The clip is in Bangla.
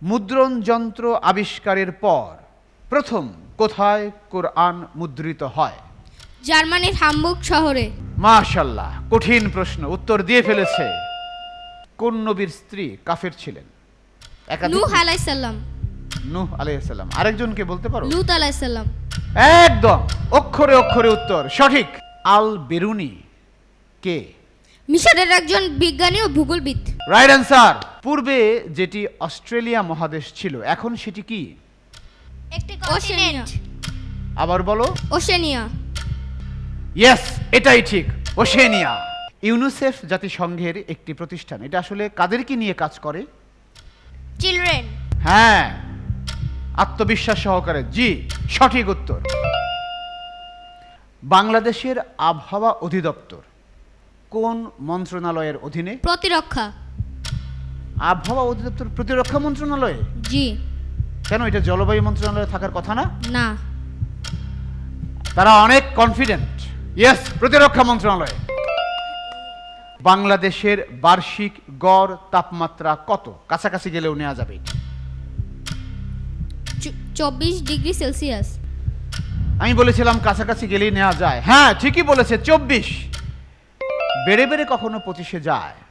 মুদ্রণ যন্ত্র আবিষ্কারের পর প্রথম কোথায় কোরআন মুদ্রিত হয়? জার্মানির হামবুর্গ শহরে। মাশাআল্লাহ, কঠিন প্রশ্ন, উত্তর দিয়ে ফেলেছে। কোন নবীর স্ত্রী কাফের ছিলেন? নূহ আলাইহিস সালাম। নূহ আলাইহিস সালাম। আরেকজনকে বলতে পারো? লূত আলাইহিস সালাম। একদম, অক্ষরে অক্ষরে উত্তর সঠিক। আল বেরুনি কে? মিশরের একজন বিজ্ঞানী ও ভূগোলবিদ। Right answer. পূর্বে যেটি অস্ট্রেলিয়া মহাদেশ ছিল, এখন সেটি কি? একটি ওশেনিয়া। কন্টিনেন্ট। আবার বলো। ওশেনিয়া। ইয়েস, এটাই ঠিক, ওশেনিয়া। ইউনিসেফ জাতিসংঘের একটি প্রতিষ্ঠান, এটা আসলে কাদেরকে নিয়ে কাজ করে? চিলড্রেন। হ্যাঁ, আত্মবিশ্বাস সহকারে জি, সঠিক উত্তর। বাংলাদেশের আবহাওয়া অধিদপ্তর কোন মন্ত্রণালয়ের অধীনে? প্রতিরক্ষা। আবহাওয়া অধিদপ্তর প্রতিরক্ষা মন্ত্রণালয়ে? জি। কেন, এটা জলবায়ু মন্ত্রণালয়ে থাকার কথা না? না। তারা অনেক কনফিডেন্ট। ইয়েস, প্রতিরক্ষা মন্ত্রণালয়। বাংলাদেশের বার্ষিক গড় তাপমাত্রা কত? কাছাকাছি গেলেও নেওয়া যাবে। 24 ডিগ্রি সেলসিয়াস। আমি বলেছিলাম কাছাকাছি গেলেই নেওয়া যায়। হ্যাঁ, ঠিকই বলেছে, 24। বেড়ে বেড়ে কখনো 25-এ যায়।